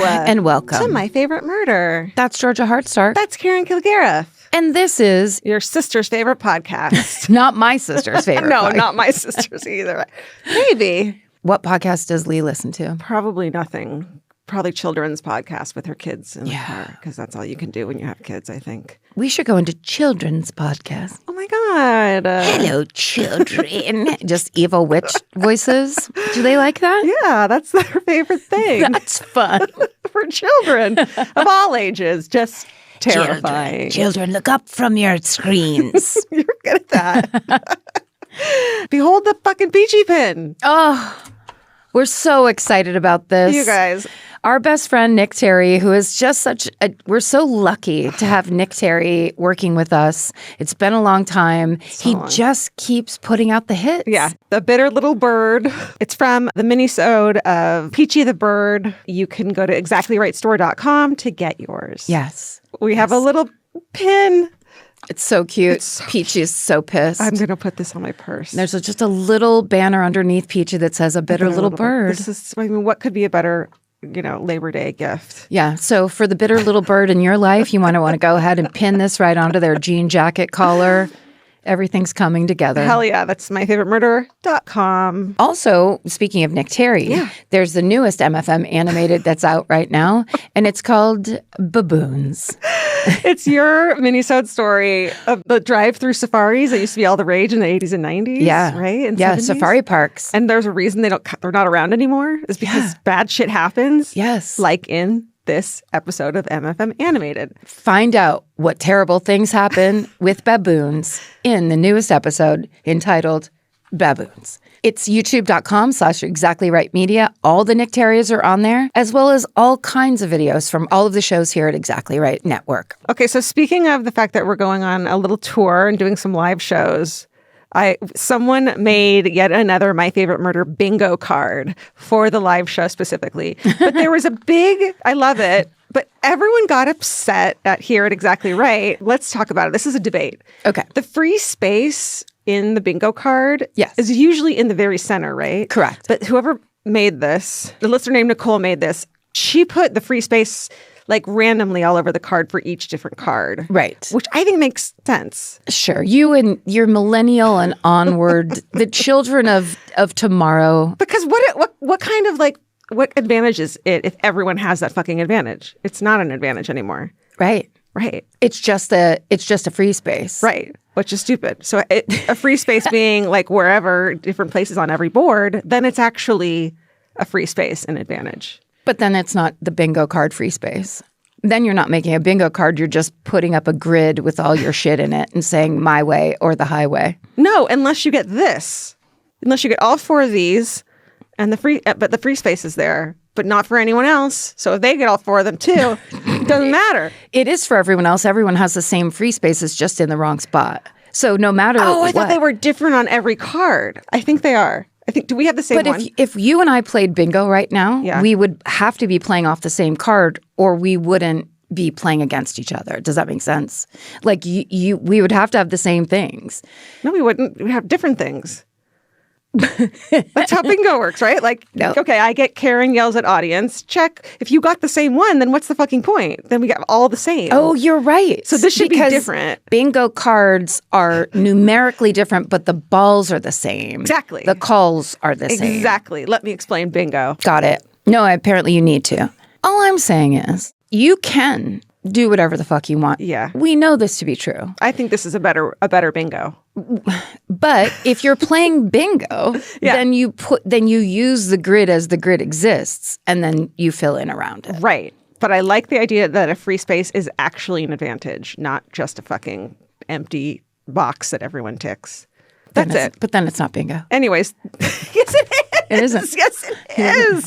And welcome to My Favorite Murder. That's Georgia Hardstark. That's Karen Kilgariff. And this is your sister's favorite podcast. Not my sister's favorite No, not my sister's either. Maybe. What podcast does Lee listen to? Probably nothing. Probably children's podcast with her kids in the car, because that's all you can do when you have kids, I think. We should go into children's podcast. Oh my God. Hello, children. Just evil witch voices. Do they like that? Yeah, that's their favorite thing. That's fun. For children of all ages. Just terrifying. Children, look up from your screens. You're good at that. Behold the fucking peachy pin. Oh, we're so excited about this. You guys. Our best friend, Nick Terry, who is just we're so lucky to have Nick Terry working with us. It's been a long time. Just keeps putting out the hits. Yeah. The Bitter Little Bird. It's from the mini-sode of Peachy the Bird. You can go to exactlyrightstore.com to get yours. Yes. We have a little pin. It's so cute. Peachy is so pissed. I'm going to put this on my purse. There's just a little banner underneath Peachy that says a bitter little bird. This is, what could be a better, Labor Day gift? Yeah. So for the bitter little bird in your life, you want to go ahead and pin this right onto their jean jacket collar. Everything's coming together. Hell yeah. That's myfavoritemurder.com. Also, speaking of Nick Terry, there's the newest MFM animated that's out right now, and it's called Baboons. It's your mini-sode story of the drive-through safaris that used to be all the rage in the 80s and 90s. Yeah. Right? And yeah, 70s. safari parks. And there's a reason they're not around anymore is because bad shit happens. Yes. Like in this episode of MFM Animated. Find out what terrible things happen with baboons in the newest episode entitled Baboons. It's youtube.com/exactlyrightmedia. All the Nick Terrys are on there, as well as all kinds of videos from all of the shows here at Exactly Right Network. Okay, so speaking of the fact that we're going on a little tour and doing some live shows, someone made yet another My Favorite Murder bingo card for the live show specifically. But there was I love it, but everyone got upset here at Exactly Right. Let's talk about it. This is a debate. Okay. The free space in the bingo card is usually in the very center, right? Correct. But whoever made this, the listener named Nicole made this, she put the free space randomly all over the card for each different card. Right. Which I think makes sense. Sure. You and your millennial and onward, the children of tomorrow. Because what kind of what advantage is it if everyone has that fucking advantage? It's not an advantage anymore. Right. Right. It's just a free space. Right. Which is stupid. So a free space being wherever, different places on every board, then it's actually a free space and advantage. But then it's not the bingo card free space. Then you're not making a bingo card. You're just putting up a grid with all your shit in it and saying my way or the highway. No, unless you get this. Unless you get all four of these and but the free space is there, but not for anyone else. So if they get all four of them too, it doesn't matter. It is for everyone else. Everyone has the same free spaces, just in the wrong spot. So no matter I thought they were different on every card. I think they are. Do we have the same one? But if you and I played bingo right now, we would have to be playing off the same card or we wouldn't be playing against each other. Does that make sense? We would have to have the same things. No, we wouldn't. We'd have different things. That's how bingo works, right? No. Okay, I get Karen yells at audience. Check. If you got the same one, then what's the fucking point? Then we got all the same. Oh, you're right. So this should be different. Bingo cards are numerically different, but the balls are the same. Exactly. The calls are the same. Exactly. Let me explain bingo. Got it. No, apparently you need to. All I'm saying is you can do whatever the fuck you want. Yeah. We know this to be true. I think this is a better bingo. But if you're playing bingo, then you use the grid as the grid exists, and then you fill in around it. Right. But I like the idea that a free space is actually an advantage, not just a fucking empty box that everyone ticks. That's it. But then it's not bingo. Anyways, yes, it is. It isn't. Yes, it is.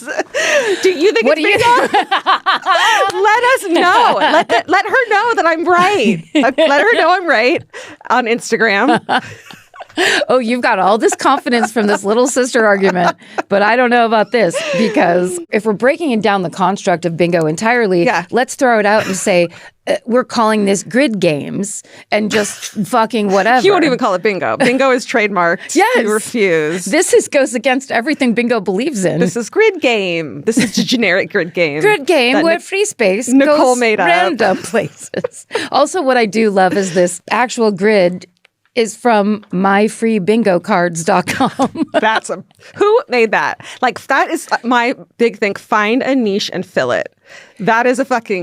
Do you think it's bingo? Let us know. Let her know that I'm right. Let her know I'm right on Instagram. Oh, you've got all this confidence from this little sister argument, but I don't know about this, because if we're breaking it down the construct of bingo entirely, let's throw it out and say we're calling this grid games and just fucking whatever. You won't even call it bingo. Bingo is trademarked. Yes. You refuse. This goes against everything bingo believes in. This is grid game. This is a generic grid game. Grid game where free space Nicole goes made up. Random places. Also, what I do love is this actual grid is from myfreebingocards.com. Who made that? Like, that is my big thing. Find a niche and fill it. That is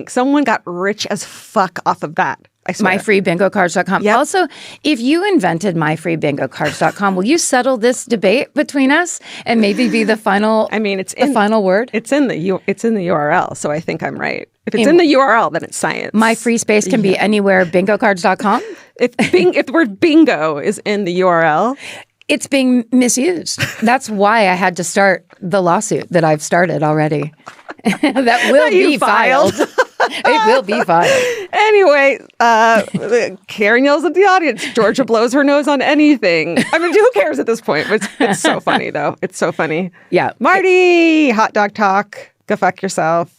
someone got rich as fuck off of that. I swear. myfreebingocards.com. Yep. Also, if you invented myfreebingocards.com, will you settle this debate between us and maybe be the final? I mean, final word. It's in the URL, so I think I'm right. If it's in the URL, then it's science. My free space can be anywhere. Bingocards.com. If the word bingo is in the URL, it's being misused. That's why I had to start the lawsuit that I've started already. That will be filed. It will be filed. Anyway, Karen yells at the audience. Georgia blows her nose on anything. I mean, who cares at this point? It's so funny, though. It's so funny. Yeah. Marty, hot dog talk. Go fuck yourself.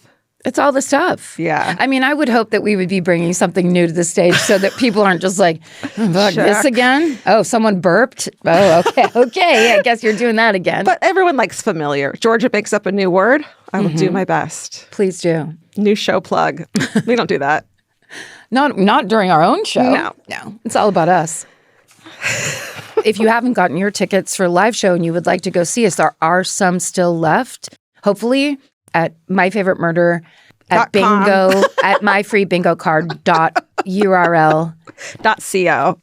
It's all the stuff. Yeah. I mean, I would hope that we would be bringing something new to the stage so that people aren't just like, oh, fuck, this again? Oh, someone burped? Oh, okay. Okay. I guess you're doing that again. But everyone likes familiar. Georgia makes up a new word. I will do my best. Please do. New show plug. We don't do that. Not during our own show. No. It's all about us. If you haven't gotten your tickets for a live show and you would like to go see us, there are some still left. Hopefully at My Favorite Murder, at bingo, at myfreebingocard.url. .co.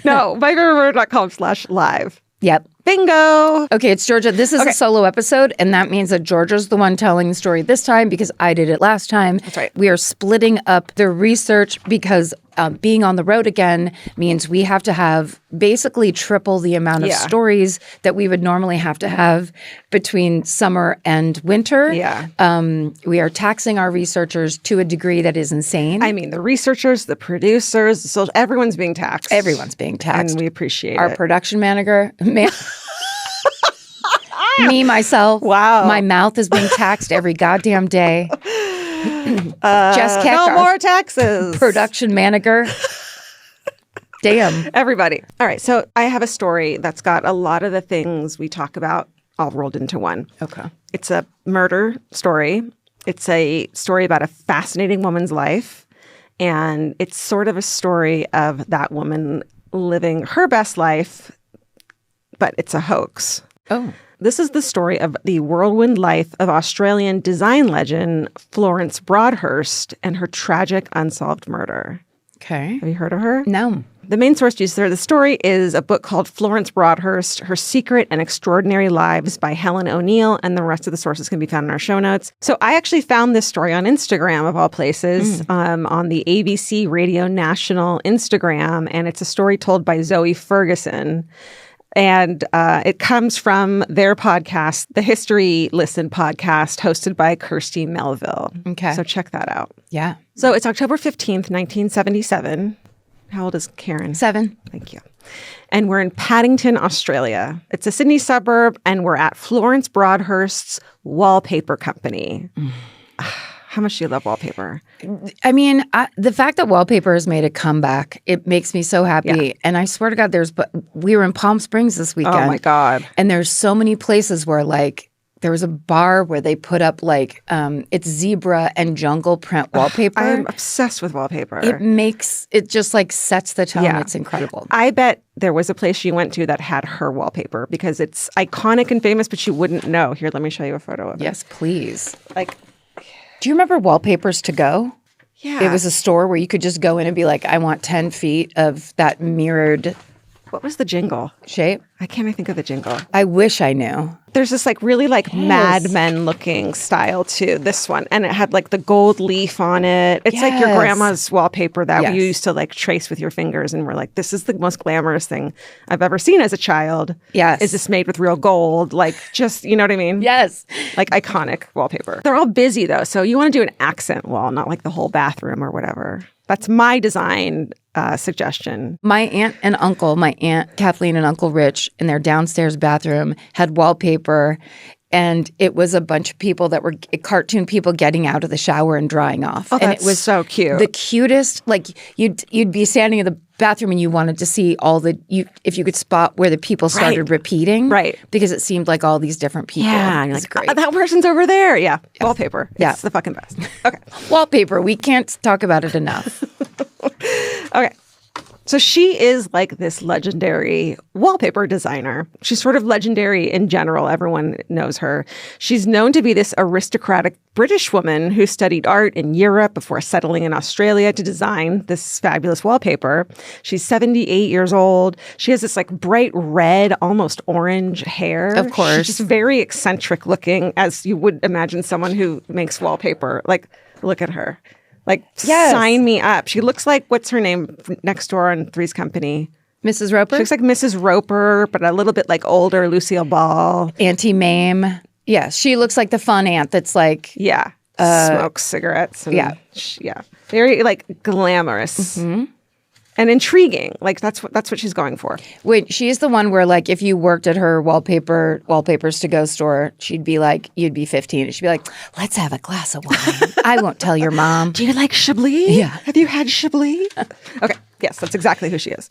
No, myfavoriteMurder.com/live. Yep. Bingo. Okay, it's Georgia. This is a solo episode, and that means that Georgia's the one telling the story this time because I did it last time. That's right. We are splitting up the research because being on the road again means we have to have basically triple the amount of stories that we would normally have to have between summer and winter. Yeah. We are taxing our researchers to a degree that is insane. I mean, the researchers, the producers, so everyone's being taxed. Everyone's being taxed. And we appreciate our production manager. Me, myself. Wow. My mouth is being taxed every goddamn day. Jess Keck, no more taxes. Production manager. Damn. Everybody. All right. So I have a story that's got a lot of the things we talk about all rolled into one. Okay. It's a murder story. It's a story about a fascinating woman's life. And it's sort of a story of that woman living her best life, but it's a hoax. Oh. This is the story of the whirlwind life of Australian design legend Florence Broadhurst and her tragic unsolved murder. Okay. Have you heard of her? No. The main source used there, the story is a book called Florence Broadhurst, Her Secret and Extraordinary Lives by Helen O'Neill, and the rest of the sources can be found in our show notes. So I actually found this story on Instagram, of all places, on the ABC Radio National Instagram, and it's a story told by Zoe Ferguson. And it comes from their podcast, the History Listen podcast, hosted by Kirsty Melville. Okay. So check that out. Yeah. So it's October 15th, 1977. How old is Karen? 7. Thank you. And we're in Paddington, Australia. It's a Sydney suburb, and we're at Florence Broadhurst's wallpaper company. How much do you love wallpaper? I mean, the fact that wallpaper has made a comeback, it makes me so happy. Yeah. And I swear to God, we were in Palm Springs this weekend. Oh, my God. And there's so many places where, like, there was a bar where they put up, like, it's zebra and jungle print wallpaper. I'm obsessed with wallpaper. It just, like, sets the tone. Yeah. It's incredible. I bet there was a place you went to that had her wallpaper because it's iconic and famous, but you wouldn't know. Here, let me show you a photo of it. Yes, please. Like... Do you remember Wallpapers to Go? Yeah. It was a store where you could just go in and be like, I want 10 feet of that mirrored... What was the jingle? Shape? I can't even think of the jingle. I wish I knew. There's this like really like Mad Men looking style to this one. And it had like the gold leaf on it. It's like your grandma's wallpaper that you used to like trace with your fingers. And we're like, this is the most glamorous thing I've ever seen as a child. Yes. Is this made with real gold? Like just, you know what I mean? Yes. Like iconic wallpaper. They're all busy though. So you want to do an accent wall, not like the whole bathroom or whatever. That's my design suggestion. My aunt and uncle, my aunt Kathleen and Uncle Rich, in their downstairs bathroom had wallpaper, and it was a bunch of people that were cartoon people getting out of the shower and drying off. Oh, and that's it was so cute. The cutest. Like you'd be standing in the bathroom and you wanted to see if you could spot where the people started repeating. Right. Because it seemed like all these different people. Yeah. And you're like, great. that person's over there. Yeah. Wallpaper. Yeah. It's the fucking best. Okay. Wallpaper. We can't talk about it enough. Okay. So she is like this legendary wallpaper designer. She's sort of legendary in general. Everyone knows her. She's known to be this aristocratic British woman who studied art in Europe before settling in Australia to design this fabulous wallpaper. She's 78 years old. She has this like bright red, almost orange hair. Of course. She's just very eccentric looking, as you would imagine someone who makes wallpaper. Like, look at her. Like, sign me up. She looks like, what's her name next door on Three's Company? Mrs. Roper? She looks like Mrs. Roper, but a little bit like older Lucille Ball. Auntie Mame. Yeah, she looks like the fun aunt that's like... Yeah, smokes cigarettes. And yeah. Very, like, glamorous. Mm-hmm. And intriguing. Like, that's what she's going for. Wait, she's the one where, like, if you worked at her wallpapers to go store, she'd be like, you'd be 15. And she'd be like, let's have a glass of wine. I won't tell your mom. Do you like Chablis? Yeah. Have you had Chablis? Okay. Yes, that's exactly who she is.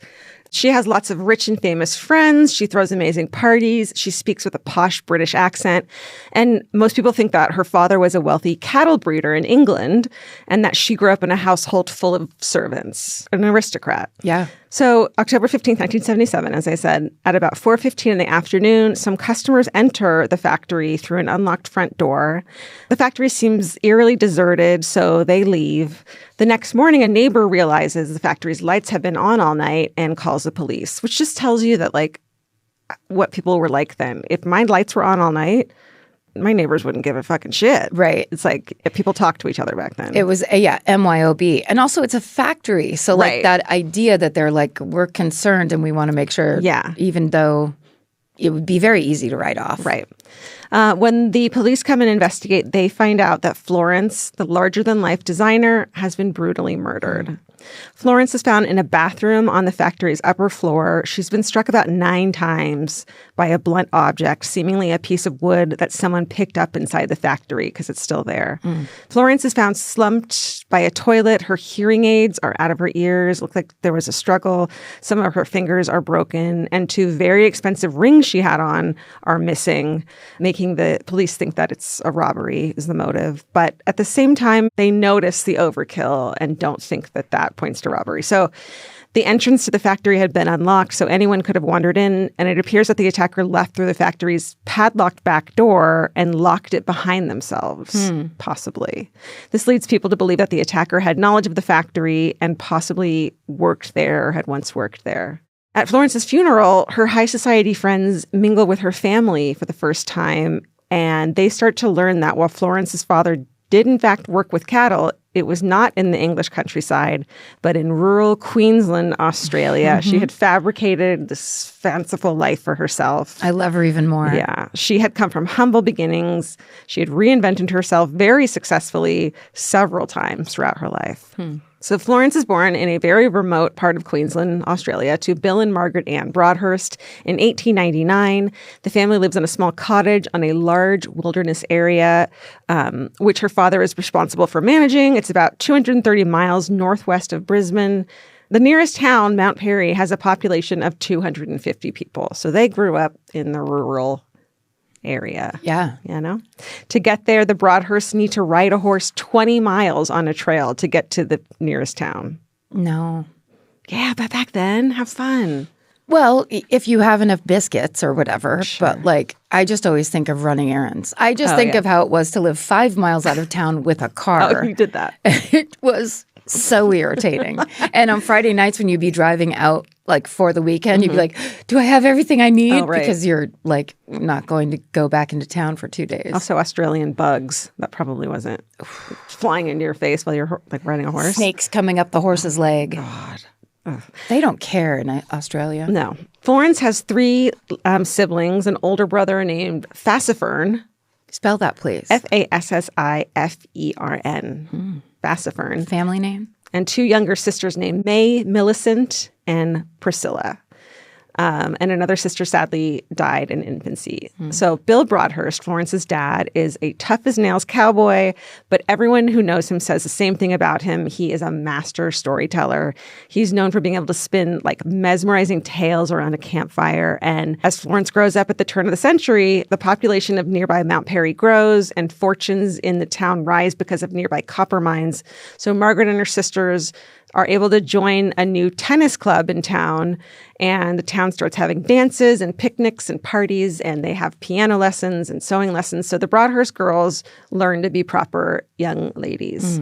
She has lots of rich and famous friends. She throws amazing parties. She speaks with a posh British accent. And most people think that her father was a wealthy cattle breeder in England and that she grew up in a household full of servants, an aristocrat. Yeah. So October 15th, 1977, as I said, at about 4:15 in the afternoon, some customers enter the factory through an unlocked front door. The factory seems eerily deserted, so they leave. The next morning, a neighbor realizes the factory's lights have been on all night and calls the police, which just tells you that, like, what people were like then. If my lights were on all night, my neighbors wouldn't give a fucking shit. Right. It's like if people talked to each other back then. It was, MYOB. And also it's a factory. So like that idea that they're like, we're concerned and we want to make sure. Yeah. Even though it would be very easy to write off. Right. When the police come and investigate, they find out that Florence, the larger-than-life designer, has been brutally murdered. Florence is found in a bathroom on the factory's upper floor. She's been struck about 9 times by a blunt object, seemingly a piece of wood that someone picked up inside the factory because it's still there. Florence is found slumped by a toilet. Her hearing aids are out of her ears. Look like there was a struggle. Some of her fingers are broken, and 2 very expensive rings she had on are missing, making the police think that it's a robbery is the motive. But at the same time, they notice the overkill and don't think that that points to robbery. So the entrance to the factory had been unlocked, so anyone could have wandered in, and it appears that the attacker left through the factory's padlocked back door and locked it behind themselves, possibly. This leads people to believe that the attacker had knowledge of the factory and possibly worked there, had once worked there. At Florence's funeral, her high society friends mingle with her family for the first time, and they start to learn that while Florence's father did in fact work with cattle, it was not in the English countryside, but in rural Queensland, Australia. She had fabricated this fanciful life for herself. I love her even more. Yeah. She had come from humble beginnings. She had reinvented herself very successfully several times throughout her life. So Florence is born in a very remote part of Queensland, Australia, to Bill and Margaret Ann Broadhurst in 1899. The family lives in a small cottage on a large wilderness area, which her father is responsible for managing. It's about 230 miles northwest of Brisbane. The nearest town, Mount Perry, has a population of 250 people. So they grew up in the rural area. Yeah. You know? To get there, the Broadhursts need to ride a horse 20 miles on a trail to get to the nearest town. No. Yeah, but back then, have fun. Well, if you have enough biscuits or whatever. Sure. But like, I just always think of running errands. I just think of how it was to live 5 miles out of town with a car. Oh, you did that. It was so irritating. And on Friday nights when you'd be driving out like for the weekend, you'd be like, do I have everything I need? Oh, right. Because you're like not going to go back into town for 2 days. Also Australian bugs. That probably wasn't flying into your face while you're like riding a horse. Snakes coming up the horse's leg. God. Ugh. They don't care in Australia. No. Florence has 3 siblings, an older brother named Fassifern. Spell that, please. Fassifern. Fassifern. Family name? and 2 younger sisters named May, Millicent, and Priscilla. And another sister sadly died in infancy. So Bill Broadhurst, Florence's dad, is a tough-as-nails cowboy, but everyone who knows him says the same thing about him. He is a master storyteller. He's known for being able to spin like mesmerizing tales around a campfire. And as Florence grows up at the turn of the century, the population of nearby Mount Perry grows and fortunes in the town rise because of nearby copper mines. So Margaret and her sisters are able to join a new tennis club in town, and the town starts having dances and picnics and parties, and they have piano lessons and sewing lessons. So the Broadhurst girls learn to be proper young ladies.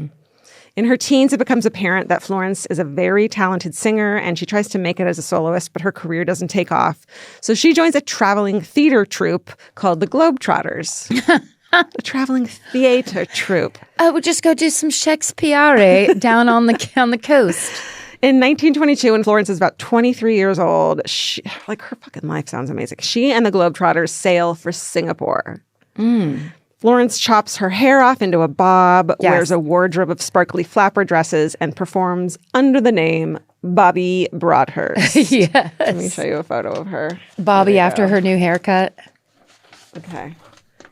In her teens, it becomes apparent that Florence is a very talented singer, and she tries to make it as a soloist, but her career doesn't take off. So she joins a traveling theater troupe called the Globetrotters. A traveling theater troupe. Oh, we'll just go do some Shakespeare down on the coast. In 1922, when Florence is about 23 years old, her fucking life sounds amazing. She and the Globetrotters sail for Singapore. Florence chops her hair off into a bob, wears a wardrobe of sparkly flapper dresses, and performs under the name Bobby Broadhurst. Yes. Let me show you a photo of her. Bobby after her new haircut. Okay.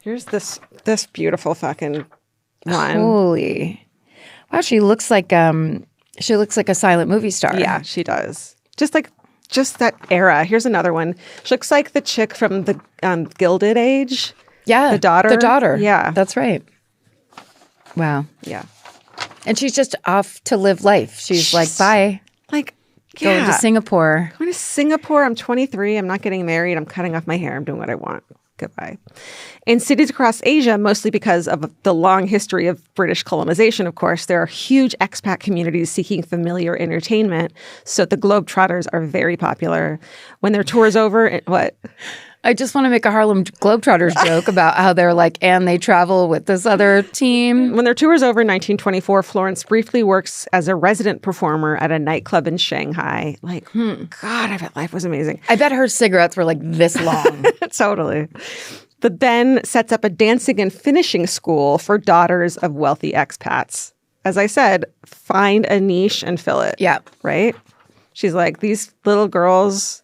Here's this beautiful fucking one. Holy. Wow, she looks like a silent movie star. Yeah, she does. Just that era. Here's another one. She looks like the chick from the Gilded Age. Yeah. The daughter. The daughter. Yeah. That's right. Wow. Yeah. And she's just off to live life. She's like, bye. Like, Going to Singapore. Going to Singapore. I'm 23. I'm not getting married. I'm cutting off my hair. I'm doing what I want. Goodbye. In cities across Asia, mostly because of the long history of British colonization, of course, there are huge expat communities seeking familiar entertainment. So the Globetrotters are very popular. When their tour is over, what? I just want to make a Harlem Globetrotters joke about how they're like, and they travel with this other team. When their tour is over in 1924, Florence briefly works as a resident performer at a nightclub in Shanghai. Like, God, I bet life was amazing. I bet her cigarettes were like this long. Totally. But then sets up a dancing and finishing school for daughters of wealthy expats. As I said, find a niche and fill it. Yeah. Right? She's like, these little girls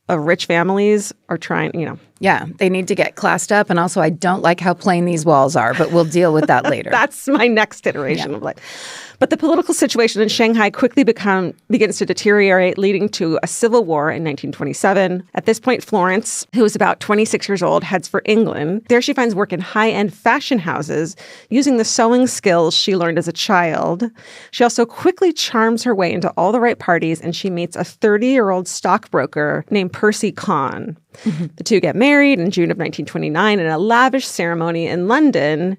of rich families are trying, Yeah, they need to get classed up. And also, I don't like how plain these walls are, but we'll deal with that later. That's my next iteration of life. But the political situation in Shanghai quickly begins to deteriorate, leading to a civil war in 1927. At this point, Florence, who is about 26 years old, heads for England. There she finds work in high-end fashion houses using the sewing skills she learned as a child. She also quickly charms her way into all the right parties, and she meets a 30-year-old stockbroker named Percy Kahn. The two get married in June of 1929 in a lavish ceremony in London.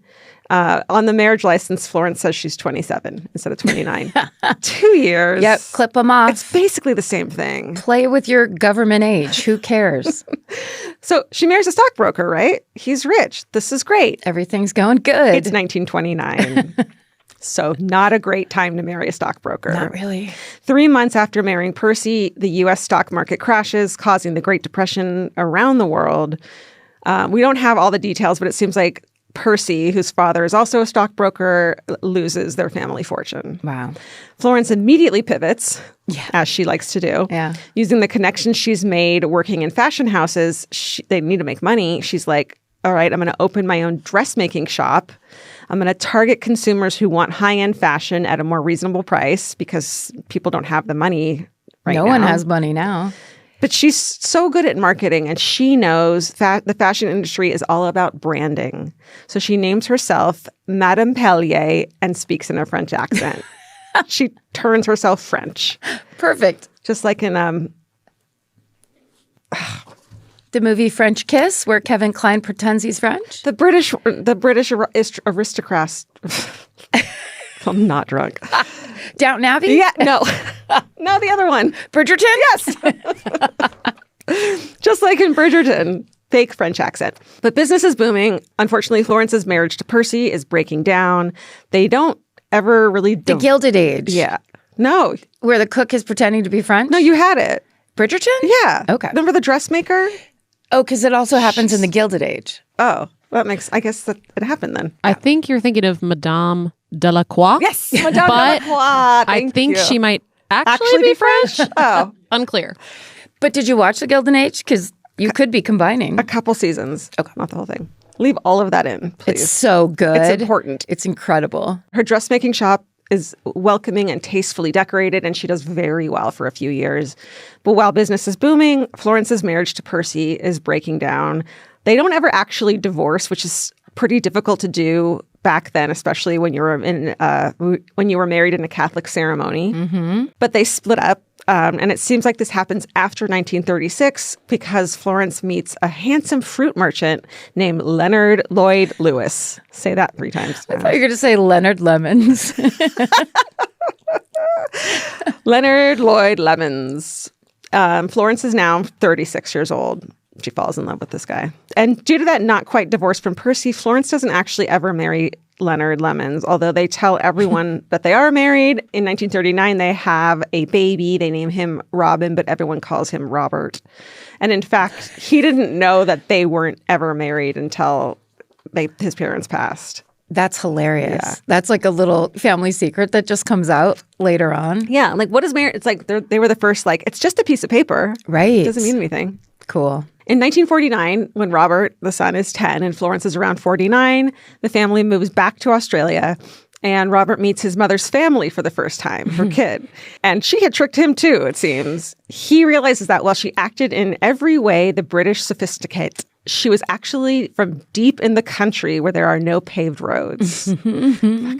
On the marriage license, Florence says she's 27 instead of 29. 2 years. Yep, clip them off. It's basically the same thing. Play with your government age. Who cares? So she marries a stockbroker, right? He's rich. This is great. Everything's going good. It's 1929. So not a great time to marry a stockbroker. Not really. 3 months after marrying Percy, the U.S. stock market crashes, causing the Great Depression around the world. We don't have all the details, but it seems like Percy, whose father is also a stockbroker, loses their family fortune. Wow. Florence immediately pivots, as she likes to do. Yeah. Using the connections she's made working in fashion houses, they need to make money. She's like, all right, I'm going to open my own dressmaking shop. I'm going to target consumers who want high-end fashion at a more reasonable price because people don't have the money right now. No one has money now. But she's so good at marketing, and she knows the fashion industry is all about branding. So she names herself Madame Pellier and speaks in a French accent. She turns herself French. Perfect. Just like in the movie French Kiss, where Kevin Kline pretends he's French. The British aristocrats. I'm not drunk. Downton Abbey? Yeah, no. No, the other one. Bridgerton? Yes. Just like in Bridgerton. Fake French accent. But business is booming. Unfortunately, Florence's marriage to Percy is breaking down. They don't ever really... The Gilded Age. Yeah. No. Where the cook is pretending to be French? No, you had it. Bridgerton? Yeah. Okay. Remember the dressmaker? Oh, because it also happens in the Gilded Age. Oh, that makes... I guess that it happened then. I think you're thinking of Madame Delacroix. Yes, Madame Delacroix. I think she might actually be French. Oh, unclear. But did you watch The Gilded Age? Because you could be combining. A couple seasons. Okay. Not the whole thing. Leave all of that in, please. It's so good. It's important. It's incredible. Her dressmaking shop is welcoming and tastefully decorated, and she does very well for a few years. But while business is booming, Florence's marriage to Percy is breaking down. They don't ever actually divorce, which is pretty difficult to do back then, especially when you were married in a Catholic ceremony. Mm-hmm. But they split up. And it seems like this happens after 1936 because Florence meets a handsome fruit merchant named Leonard Lloyd Lewis. Say that 3 times. I thought you were going to say Leonard Lemons. Leonard Lloyd Lemons. Florence is now 36 years old. She falls in love with this guy. And due to that not quite divorce from Percy, Florence doesn't actually ever marry Leonard Lemons, although they tell everyone that they are married. In 1939, they have a baby. They name him Robin, but everyone calls him Robert. And in fact, he didn't know that they weren't ever married until his parents passed. That's hilarious. Yeah. That's like a little family secret that just comes out later on. Yeah. Like, what is marriage? It's like they were the first, like, it's just a piece of paper. Right. It doesn't mean anything. Cool. In 1949, when Robert, the son, is 10 and Florence is around 49, the family moves back to Australia and Robert meets his mother's family for the first time, her kid. And she had tricked him too, it seems. He realizes that while she acted in every way the British sophisticate, she was actually from deep in the country where there are no paved roads. Back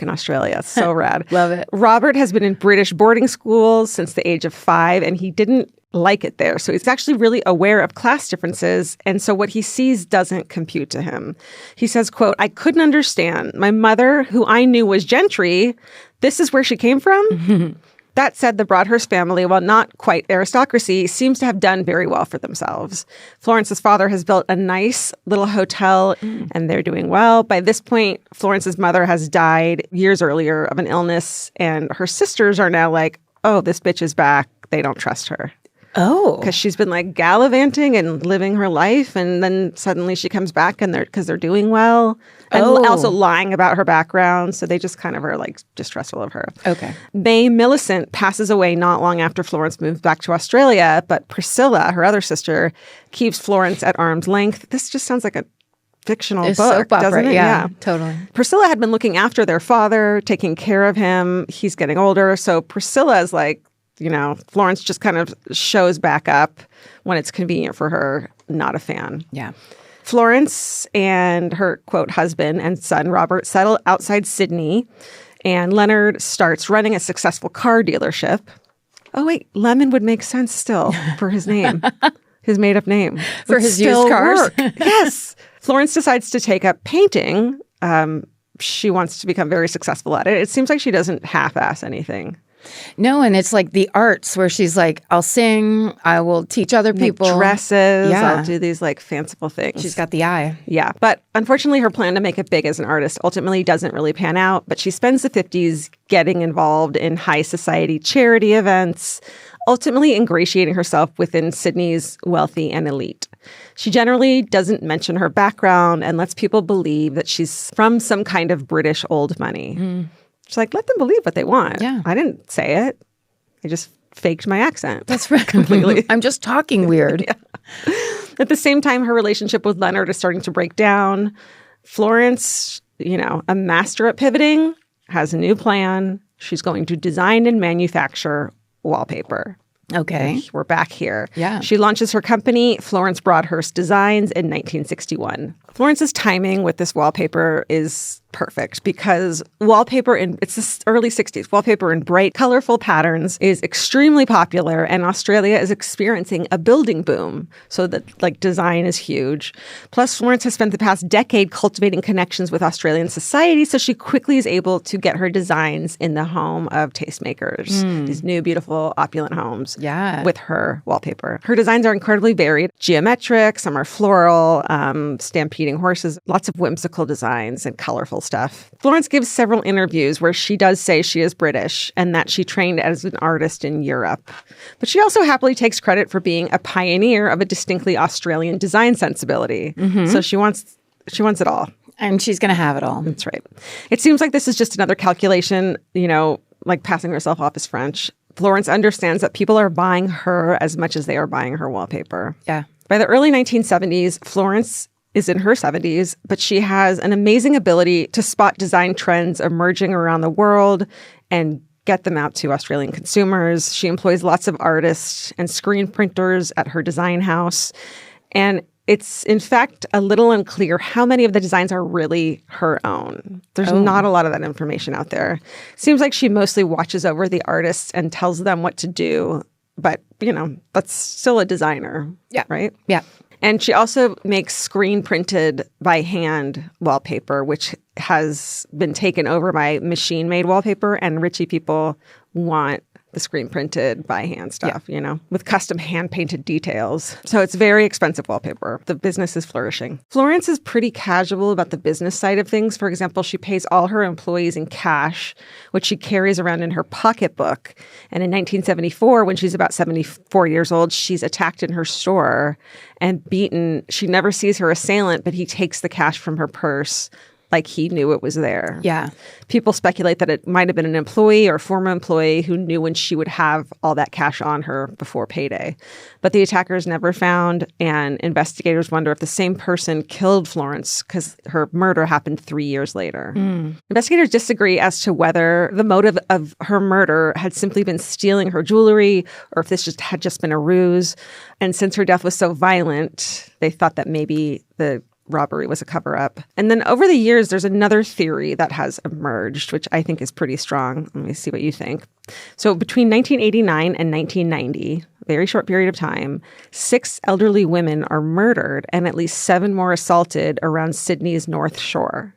in Australia. So rad. Love it. Robert has been in British boarding schools since the age of 5, and he didn't like it there. So he's actually really aware of class differences. And so what he sees doesn't compute to him. He says, quote, "I couldn't understand. My mother, who I knew was gentry, this is where she came from?" That said, the Broadhurst family, while not quite aristocracy, seems to have done very well for themselves. Florence's father has built a nice little hotel, and they're doing well. By this point, Florence's mother has died years earlier of an illness, and her sisters are now like, oh, this bitch is back. They don't trust her. Oh. Because she's been like gallivanting and living her life, and then suddenly she comes back and they're doing well. And also lying about her background. So they just kind of are like distrustful of her. Okay. May Millicent passes away not long after Florence moves back to Australia, but Priscilla, her other sister, keeps Florence at arm's length. This just sounds like a fictional book, soap opera, doesn't it? Yeah, totally. Priscilla had been looking after their father, taking care of him. He's getting older. So Priscilla is like, you know, Florence just kind of shows back up when it's convenient for her. Not a fan. Yeah. Florence and her, quote, husband and son, Robert, settle outside Sydney, and Leonard starts running a successful car dealership. Oh, wait, Lemon would make sense still for his name, his made-up name. For his used cars. Yes. Florence decides to take up painting. She wants to become very successful at it. It seems like she doesn't half-ass anything. No, and it's like the arts where she's like, I'll sing, I will teach other people. Make dresses, Yeah. I'll do these like fanciful things. She's got the eye. Yeah, but unfortunately her plan to make it big as an artist ultimately doesn't really pan out, but she spends the 50s getting involved in high society charity events, ultimately ingratiating herself within Sydney's wealthy and elite. She generally doesn't mention her background and lets people believe that she's from some kind of British old money. She's like, let them believe what they want. Yeah. I didn't say it. I just faked my accent. That's right. Completely. I'm just talking weird. Yeah. At the same time, her relationship with Leonard is starting to break down. Florence, you know, a master at pivoting, has a new plan. She's going to design and manufacture wallpaper. Okay. We're back here. Yeah. She launches her company, Florence Broadhurst Designs, in 1961. Florence's timing with this wallpaper is perfect because it's the early 60s. Wallpaper in bright, colorful patterns is extremely popular, and Australia is experiencing a building boom. So that like design is huge. Plus, Florence has spent the past decade cultivating connections with Australian society, so she quickly is able to get her designs in the home of tastemakers. These new, beautiful, opulent homes. Yeah. With her wallpaper. Her designs are incredibly varied, geometric, some are floral, stampeding horses, lots of whimsical designs and colorful stuff. Florence gives several interviews where she does say she is British and that she trained as an artist in Europe. But she also happily takes credit for being a pioneer of a distinctly Australian design sensibility. So she wants it all. And she's going to have it all. That's right. It seems like this is just another calculation, like passing herself off as French. Florence understands that people are buying her as much as they are buying her wallpaper. Yeah. By the early 1970s, Florence is in her 70s, but she has an amazing ability to spot design trends emerging around the world and get them out to Australian consumers. She employs lots of artists and screen printers at her design house. And it's, in fact, a little unclear how many of the designs are really her own. There's not a lot of that information out there. Seems like she mostly watches over the artists and tells them what to do. But, that's still a designer. Yeah. Right? Yeah. And she also makes screen printed by hand wallpaper, which has been taken over by machine made wallpaper. And Richie people want the screen printed by hand stuff, with custom hand painted details. So it's very expensive wallpaper. The business is flourishing. Florence is pretty casual about the business side of things. For example, she pays all her employees in cash, which she carries around in her pocketbook. And in 1974, when she's about 74 years old, she's attacked in her store and beaten. She never sees her assailant, but he takes the cash from her purse like he knew it was there. Yeah. People speculate that it might have been an employee or former employee who knew when she would have all that cash on her before payday. But the attacker is never found, and investigators wonder if the same person killed Florence because her murder happened 3 years later. Investigators disagree as to whether the motive of her murder had simply been stealing her jewelry or if this had just been a ruse. And since her death was so violent, they thought that maybe the robbery was a cover-up. And then over the years, there's another theory that has emerged, which I think is pretty strong. Let me see what you think. So between 1989 and 1990, a very short period of time, 6 elderly women are murdered and at least 7 more assaulted around Sydney's North Shore.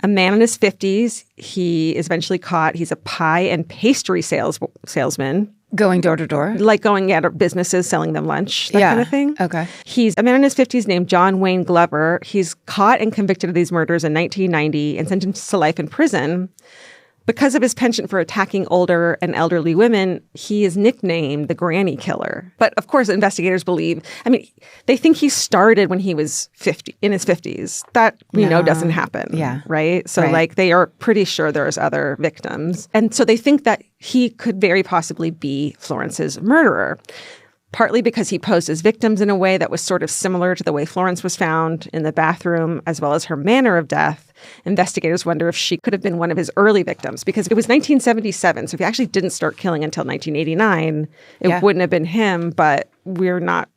A man in his 50s, he is eventually caught. He's a pie and pastry salesman. Going door to door? Like going at businesses, selling them lunch, that kind of thing. Okay. He's a man in his 50s named John Wayne Glover. He's caught and convicted of these murders in 1990 and sentenced to life in prison. Because of his penchant for attacking older and elderly women, he is nicknamed the Granny Killer. But of course, investigators believe, they think he started when he was in his 50s. That we know doesn't happen. Yeah. Right? So they are pretty sure there's other victims. And so they think that he could very possibly be Florence's murderer. Partly because he posed as victims in a way that was sort of similar to the way Florence was found in the bathroom, as well as her manner of death. Investigators wonder if she could have been one of his early victims, because it was 1977. So if he actually didn't start killing until 1989, it wouldn't have been him. But we're not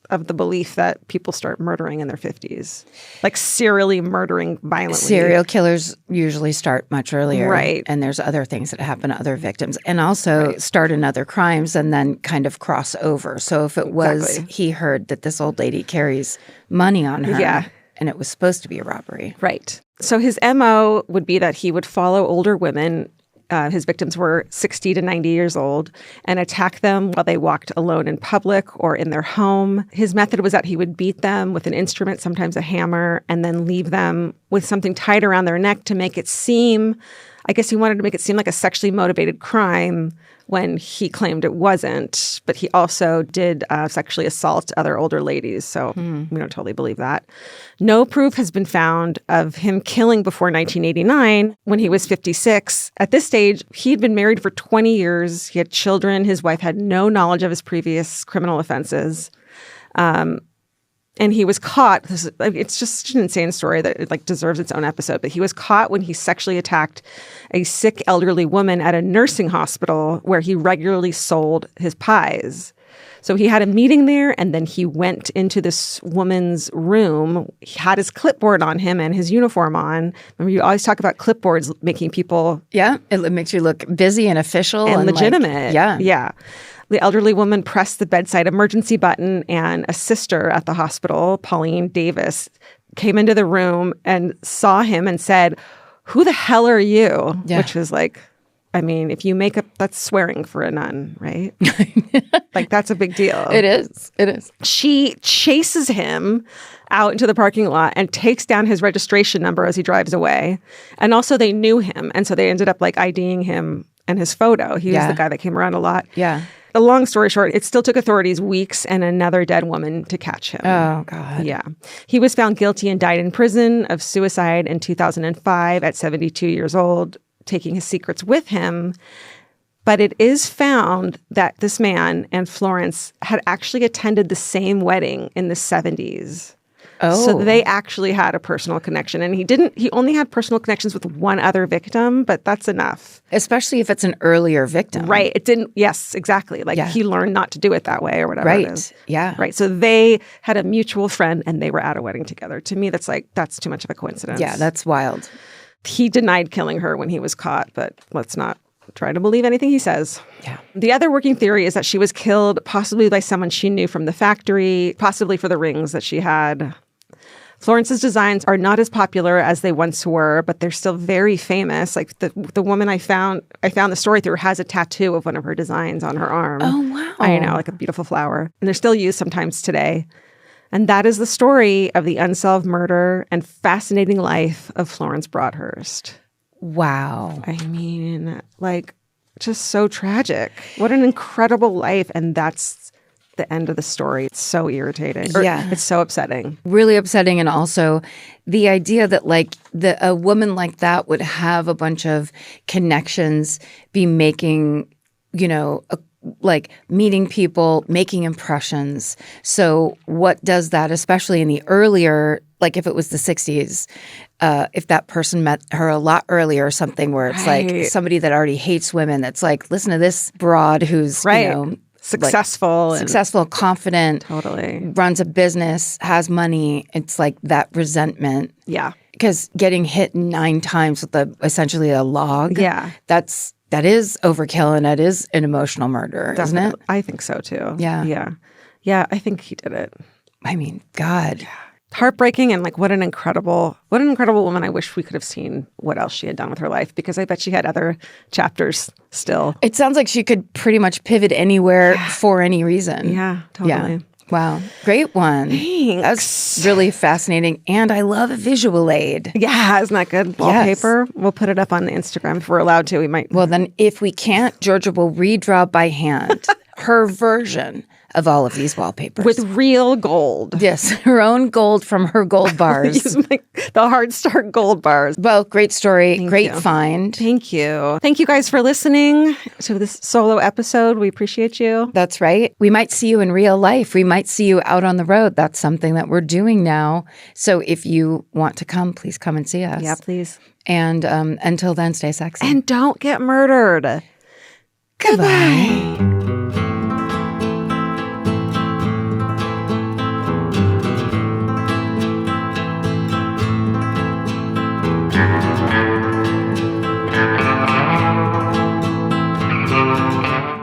of the belief that people start murdering in their 50s, like serially murdering violently. Serial killers usually start much earlier. Right. And there's other things that happen to other victims, and also start in other crimes and then kind of cross over. So if it was, he heard that this old lady carries money on her and it was supposed to be a robbery. Right. So his MO would be that he would follow older women. His victims were 60 to 90 years old, and attack them while they walked alone in public or in their home. His method was that he would beat them with an instrument, sometimes a hammer, and then leave them with something tied around their neck to make it seem, I guess he wanted to make it seem like a sexually motivated crime when he claimed it wasn't. But he also did sexually assault other older ladies. So we don't totally believe that. No proof has been found of him killing before 1989 when he was 56. At this stage, he'd been married for 20 years. He had children. His wife had no knowledge of his previous criminal offenses. And he was caught. It's just an insane story that it deserves its own episode. But he was caught when he sexually attacked a sick elderly woman at a nursing hospital where he regularly sold his pies. So he had a meeting there, and then he went into this woman's room. He had his clipboard on him and his uniform on. Remember, you always talk about clipboards making people... Yeah, it makes you look busy and official. And legitimate. Yeah. The elderly woman pressed the bedside emergency button, and a sister at the hospital, Pauline Davis, came into the room and saw him and said, "Who the hell are you?" Yeah. Which was if you make up, that's swearing for a nun, right? That's a big deal. It is. She chases him out into the parking lot and takes down his registration number as he drives away. And also they knew him. And so they ended up IDing him and his photo. He was the guy that came around a lot. Yeah. a long story short, it still took authorities weeks and another dead woman to catch him. Oh, God. Yeah. He was found guilty and died in prison of suicide in 2005 at 72 years old, taking his secrets with him. But it is found that this man and Florence had actually attended the same wedding in the 70s. Oh. So they actually had a personal connection. And he only had personal connections with one other victim, but that's enough. Especially if it's an earlier victim. Right. It didn't, yes, exactly. Like he learned not to do it that way or whatever it is. Yeah. Right. So they had a mutual friend and they were at a wedding together. To me, that's too much of a coincidence. Yeah, that's wild. He denied killing her when he was caught, but let's not try to believe anything he says. Yeah. The other working theory is that she was killed possibly by someone she knew from the factory, possibly for the rings that she had. Florence's designs are not as popular as they once were, but they're still very famous. Like the woman I found the story through has a tattoo of one of her designs on her arm. Oh, wow. I know, like a beautiful flower. And they're still used sometimes today. And that is the story of the unsolved murder and fascinating life of Florence Broadhurst. Wow. I mean, like, just so tragic. What an incredible life. And that's the end of the story. It's so irritating. Yeah. It's so upsetting. Really upsetting. And also the idea that like a woman like that would have a bunch of connections, be making, like meeting people, making impressions. So what does that, especially in the earlier, like if it was the 60s, if that person met her a lot earlier or something where it's like somebody that already hates women, that's like, listen to this broad who's, successful, confident, totally runs a business, has money. It's like that resentment. Yeah. Because getting hit 9 times with essentially a log. Yeah. That is overkill and that is an emotional murder, Definitely. Isn't it? I think so too. Yeah. Yeah. Yeah, I think he did it. I mean, God. Heartbreaking, and like what an incredible woman. I wish we could have seen what else she had done with her life, because I bet she had other chapters still. It sounds like she could pretty much pivot anywhere for any reason. Yeah, totally. Yeah. Wow. Great one. Thanks. That's really fascinating. And I love a visual aid. Yeah, isn't that good? Wallpaper. Yes. We'll put it up on Instagram if we're allowed to. We might. Well, then if we can't, Georgia will redraw by hand her version of all of these wallpapers. With real gold. Yes, her own gold from her gold bars. The Hardstark gold bars. Well, great story. Thank great you. Find. Thank you. Thank you guys for listening to this solo episode. We appreciate you. That's right. We might see you in real life. We might see you out on the road. That's something that we're doing now. So if you want to come, please come and see us. Yeah, please. And until then, stay sexy. And don't get murdered. Goodbye.